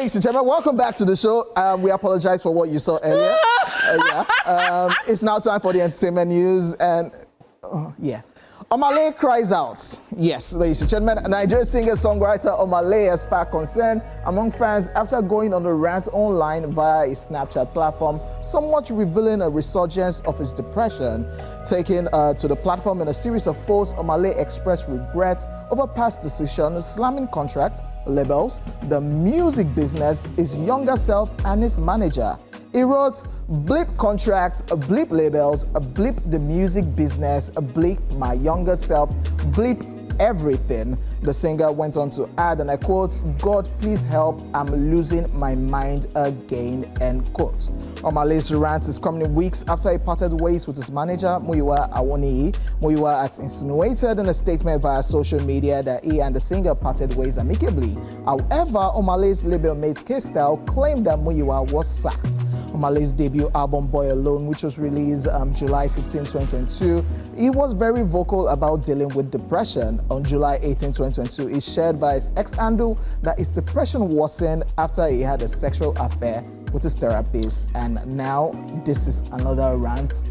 Ladies and gentlemen, welcome back to the show. We apologize for what you saw earlier. It's now time for the entertainment news, and Omah Lay cries out. Yes, ladies and gentlemen, a Nigerian singer-songwriter Omah Lay has sparked concern among fans after going on a rant online via his Snapchat platform, somewhat revealing a resurgence of his depression. Taken to the platform in a series of posts, Omah Lay expressed regret over past decisions, slamming contract, labels, the music business, his younger self, and his manager. He wrote, "Bleep contract, bleep labels, bleep the music business, bleep my younger self, bleep everything." The singer went on to add, and I quote, "God, please help, I'm losing my mind again," end quote. Omah Lay's rant is coming weeks after he parted ways with his manager, Muyiwa Awoniyi. Muyiwa had insinuated in a statement via social media that he and the singer parted ways amicably. However, Omah Lay's label mate K-Style claimed that Muyiwa was sacked. Omah Lay's debut album Boy Alone, which was released July 15, 2022, he was very vocal about dealing with depression. On July 18, 2022, he shared by his ex-handle that his depression worsened after he had a sexual affair with his therapist. And now this is another rant.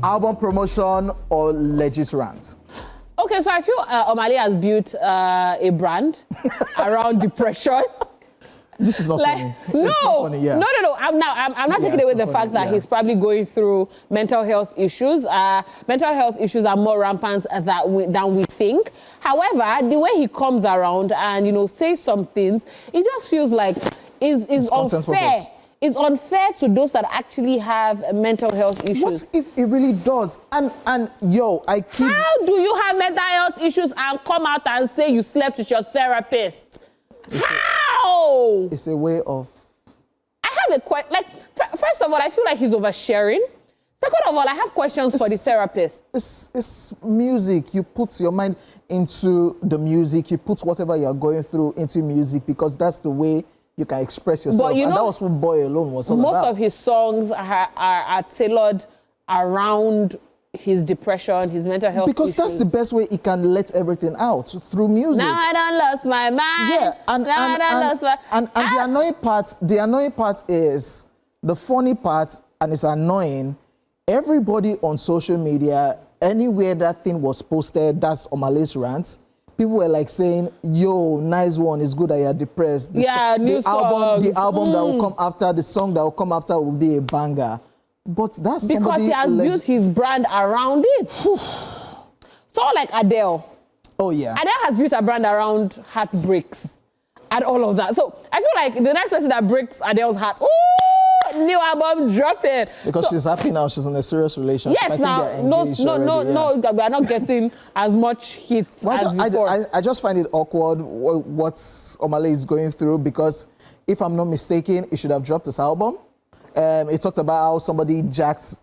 Album promotion or legit rant? Okay, so I feel Omah Lay has built a brand around depression. This is not funny. No, it's not funny, yeah. no. I'm not taking away the fact that he's probably going through mental health issues. Mental health issues are more rampant than we think. However, the way he comes around and says some things, it just feels like is unfair. It's unfair to those that actually have mental health issues. What if it really does? And I kid. How do you have mental health issues and come out and say you slept with your therapist? How? It's a way of... I have a question. First of all, I feel like he's oversharing. Second of all, I have questions for the therapist. It's music. You put your mind into the music. You put whatever you're going through into music because that's the way you can express yourself. But and that was what Boy Alone was all about. Most of his songs are tailored around his depression, his mental health because issues. That's the best way he can let everything out, through music. Now I done lost my mind. Yeah, and the annoying part is, the funny part, and it's annoying, everybody on social media, anywhere that thing was posted, that's Omah Lay's rant, people were like saying, "Yo, nice one, it's good that you're depressed." The album that will come after, the song that will come after will be a banger. But that's because he has built his brand around it. So like Adele. Oh yeah. Adele has built a brand around heartbreaks and all of that. So I feel like the next person that breaks Adele's heart, new album dropping. Because she's happy now, she's in a serious relationship. Yes, now no, we are not getting as much hits as before. I just find it awkward what Omah Lay is going through, because if I'm not mistaken, he should have dropped this album. He talked about how somebody jacked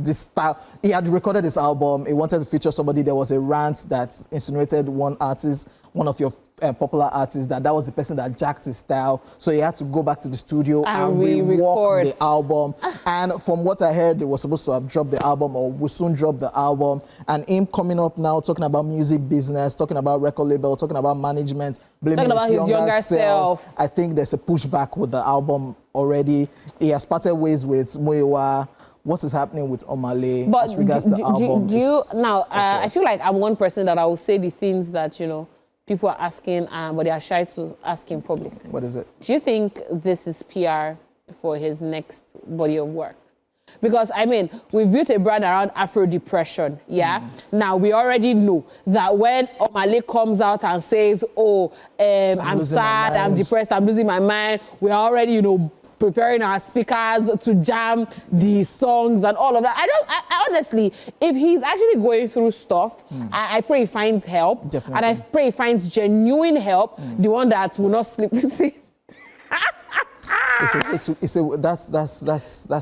this style. He had recorded this album. He wanted to feature somebody. There was a rant that insinuated one of your popular artists, that was the person that jacked his style. So he had to go back to the studio and rework the album. And from what I heard, they were supposed to have dropped the album, or will soon drop the album. And him coming up now, talking about music business, talking about record label, talking about management, blaming his younger self. I think there's a pushback with the album already. He has parted ways with Muyiwa. What is happening with Omah Lay as regards the album? I feel like I'm one person that I will say the things that, people are asking, but they are shy to ask in public. What is it? Do you think this is PR for his next body of work? Because, we've built a brand around Afro depression, yeah? Now, we already know that when Omah Lay comes out and says, I'm sad, I'm depressed, I'm losing my mind, we're already, preparing our speakers to jam the songs and all of that. I honestly, if he's actually going through stuff, I pray he finds help. Definitely. And I pray he finds genuine help, the one that will not sleep with it. That's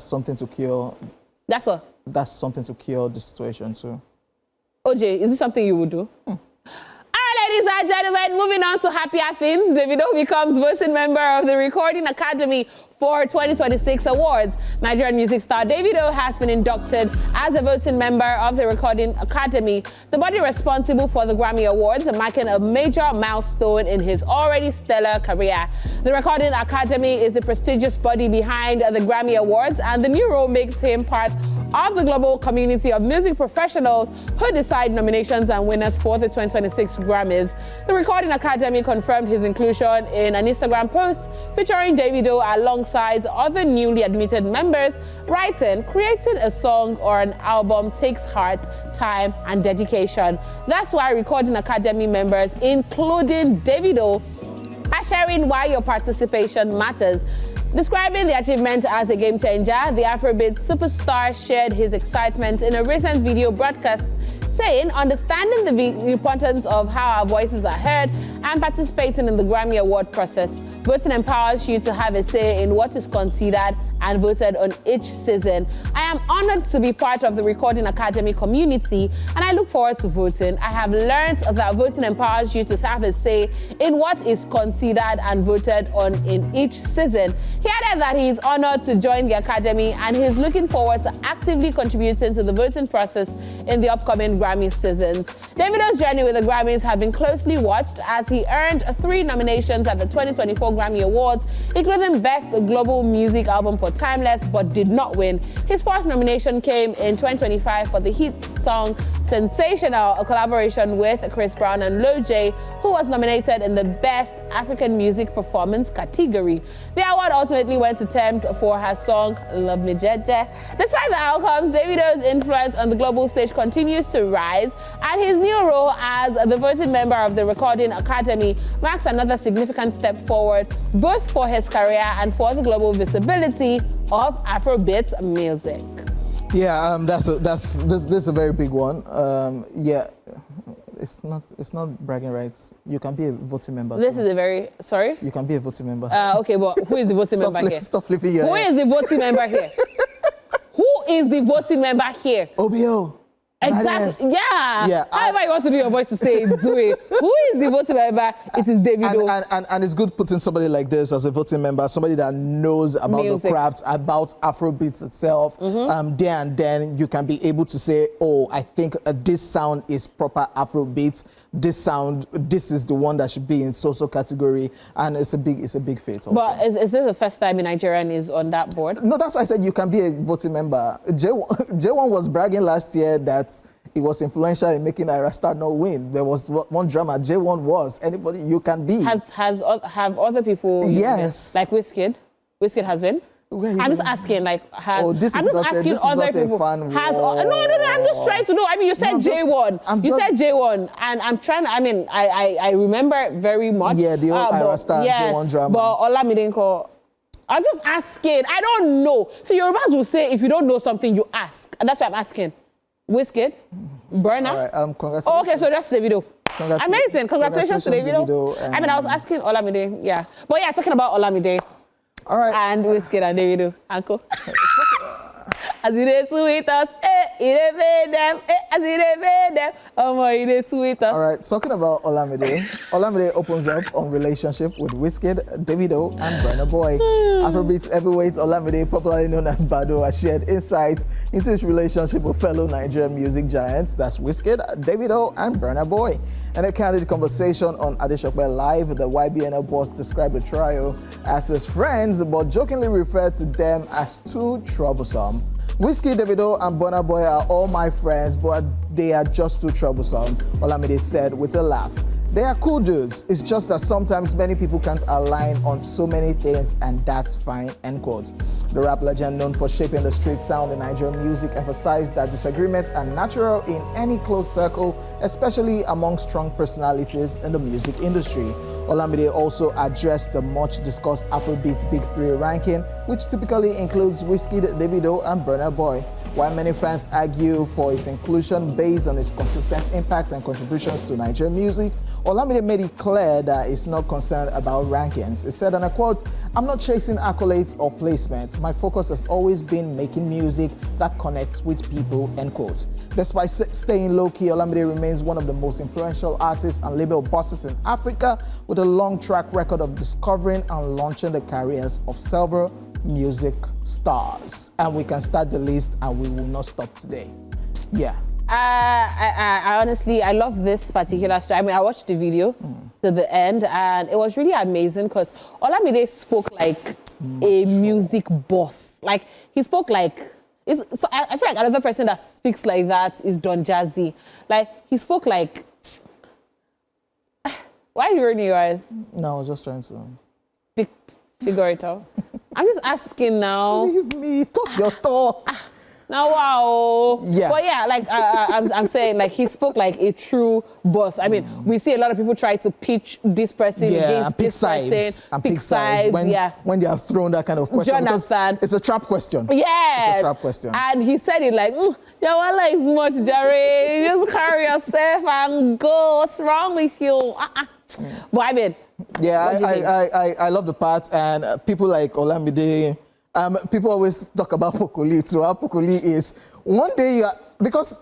something to cure. That's what? That's something to cure the situation too. OJ, is this something you would do? All right, Ladies and gentlemen, moving on to happier things, Davido becomes voting member of the Recording Academy for 2026 awards. Nigerian music star Davido has been inducted as a voting member of the Recording Academy, the body responsible for the Grammy Awards, marking a major milestone in his already stellar career. The Recording Academy is the prestigious body behind the Grammy Awards, and the new role makes him part of the global community of music professionals who decide nominations and winners for the 2026 Grammys. The Recording Academy confirmed his inclusion in an Instagram post featuring Davido alongside other newly admitted members, writing, "Creating a song or an album takes heart, time, and dedication. That's why Recording Academy members, including Davido, are sharing why your participation matters." Describing the achievement as a game changer, the Afrobeats superstar shared his excitement in a recent video broadcast, saying, "Understanding the importance of how our voices are heard and participating in the Grammy Award process. Voting empowers you to have a say in what is considered and voted on each season. I am honored to be part of the Recording Academy community, and I look forward to voting. I have learned that voting empowers you to have a say in what is considered and voted on in each season." He added that he is honored to join the Academy and he is looking forward to actively contributing to the voting process in the upcoming Grammy seasons. Davido's journey with the Grammys have been closely watched as he earned 3 nominations at the 2024 Grammy Awards, including Best Global Music Album for Timeless, but did not win. His first nomination came in 2025 for the hit song Sensational, a collaboration with Chris Brown and Lil J, who was nominated in the Best African Music Performance category. The award ultimately went to Thames for her song Love Me Jeje. Despite the outcomes, Davido's influence on the global stage continues to rise, and his new role as the voting member of the Recording Academy marks another significant step forward, both for his career and for the global visibility of Afrobeats music. Yeah, this is a very big one. Yeah, it's not bragging rights. You can be a voting member. This is a very sorry. You can be a voting member. Okay, but who is the voting member here? Stop flipping your Who head. is the voting member here? Who is the voting member here? OBO. Exactly. Yeah. Yeah. However you want to do your voice to say it, do it. Who is the voting member? It is Davido. And it's good putting somebody like this as a voting member, somebody that knows about the craft, about Afrobeats itself. There and then you can be able to say, oh, I think this sound is proper Afrobeats. This is the one that should be in so-so category. And it's a big feat also. But is this the first time a Nigerian is on that board? No, that's why I said you can be a voting member. J1 was bragging last year that it was influential in making Ira Star not win. There was one drama. J1 was. Anybody, you can be. Have other people? Yes. Like Wizkid? Wizkid has been? I'm just asking, like, I'm just asking other people. No, I'm just trying to know. I mean, you said J1. You said J1, and I'm trying to, I remember very much. Yeah, the old Ira Star J1 drama. But Olamide, I'm just asking. I don't know. So Yorubas will say, if you don't know something, you ask. And that's why I'm asking. Wizkid, Burna. All right, congratulations. Oh, okay, so that's Davido. Amazing. Congratulations to Davido. I mean, I was asking Olamide, yeah. But yeah, talking about Olamide. All right. And Wizkid and Davido. Uncle. As it is sweet us, it made them, as it made them, it is sweet us. All right, talking about Olamide. Olamide opens up on relationship with Wizkid, Davido, and Burna Boy. Afrobeats heavyweight Olamide, popularly known as Bado, has shared insights into his relationship with fellow Nigerian music giants, that's Wizkid, Davido, and Burna Boy. In a candid conversation on Adeshokwe Live, the YBNL boss described the trio as his friends, but jokingly referred to them as too troublesome. Wizkid, Davido, and Burna Boy are all my friends, but they are just too troublesome, Olamide said with a laugh. They are cool dudes. It's just that sometimes many people can't align on so many things, and that's fine, end quote. The rap legend, known for shaping the street sound in Nigerian music, emphasized that disagreements are natural in any close circle, especially among strong personalities in the music industry. Olamide also addressed the much-discussed Afrobeats Big Three ranking, which typically includes Wizkid, Davido, and Burna Boy. While many fans argue for his inclusion based on his consistent impact and contributions to Nigerian music, Olamide made it clear that he's not concerned about rankings. He said, and I quote, "I'm not chasing accolades or placements. My focus has always been making music that connects with people," end quote. Despite staying low-key, Olamide remains one of the most influential artists and label bosses in Africa, with a long track record of discovering and launching the careers of several music stars. And we can start the list and we will not stop today. Yeah. I honestly, I love this particular story. I mean, I watched the video to the end, and it was really amazing because Olamide spoke like a music boss. Like, he spoke like, so I feel like another person that speaks like that is Don Jazzy. Like, he spoke like, why are you rolling your eyes? No, I was just trying to figure it out. I'm just asking now. Leave me, talk your talk. Now, wow. Yeah. But yeah, like I'm saying, like he spoke like a true boss. I mean, we see a lot of people try to pitch this person against this person. And pick sides when they have thrown that kind of question. Do you understand? It's a trap question. Yes. It's a trap question. And he said it like, your wallet is much, Jerry. Just carry yourself and go. What's wrong with you? But I mean, yeah, I love the part, and people like Olamide, people always talk about Pokoli too. How Pokoli is, one day because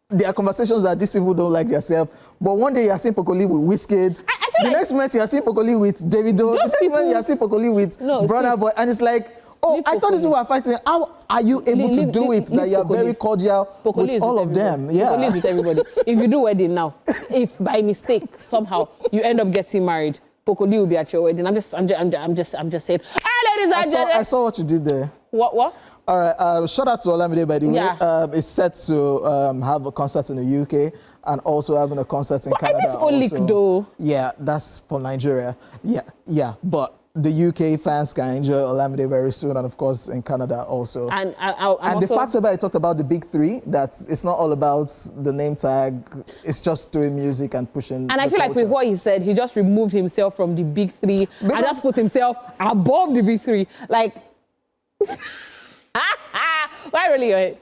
there are conversations that these people don't like themselves, but one day you are seeing Pokoli with Wizkid, the next minute you are seeing Pokoli with Davido, the next minute you are seeing Pokoli with Brother Boy, and it's like, oh, I thought these people were fighting. How are you able to do it that you are very cordial with all of them? Yeah. Pokoli is with everybody. If you do wedding now, if by mistake somehow you end up getting married, Pokoli will be at your wedding. I'm just saying. Hi, ladies and gentlemen. I saw what you did there. What? All right. Shout out to Olamide, by the way. Yeah. It's set to have a concert in the UK and also having a concert in Canada. I miss Olik though. Yeah, that's for Nigeria. Yeah. But the UK fans can enjoy Olamide very soon, and of course in Canada also. And the fact about it talked about the big three, that it's not all about the name tag, it's just doing music and pushing. And I feel like with what he said, he just removed himself from the big three and just put himself above the big three. Like, why really your head?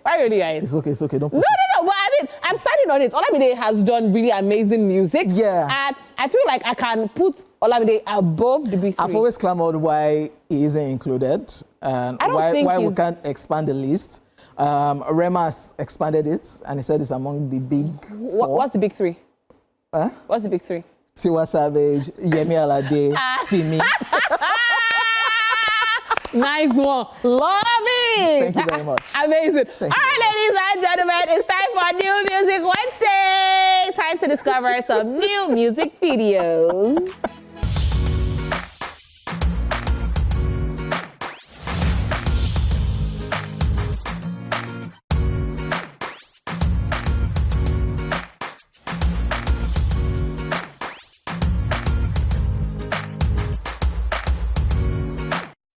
It's okay. Don't push No. But I mean, I'm standing on it. Olamide has done really amazing music. Yeah. And I feel like I can put Olamide above the big three. I've always clamored why he isn't included and why we can't expand the list. Rema has expanded it and he said it's among the big four. What's the big three? Huh? What's the big three? Tiwa Savage, Yemi Alade, Simi. Nice one. Love it. Thank you very much. Amazing. All right, ladies and gentlemen, it's time for New Music Wednesday. Time to discover some new music videos.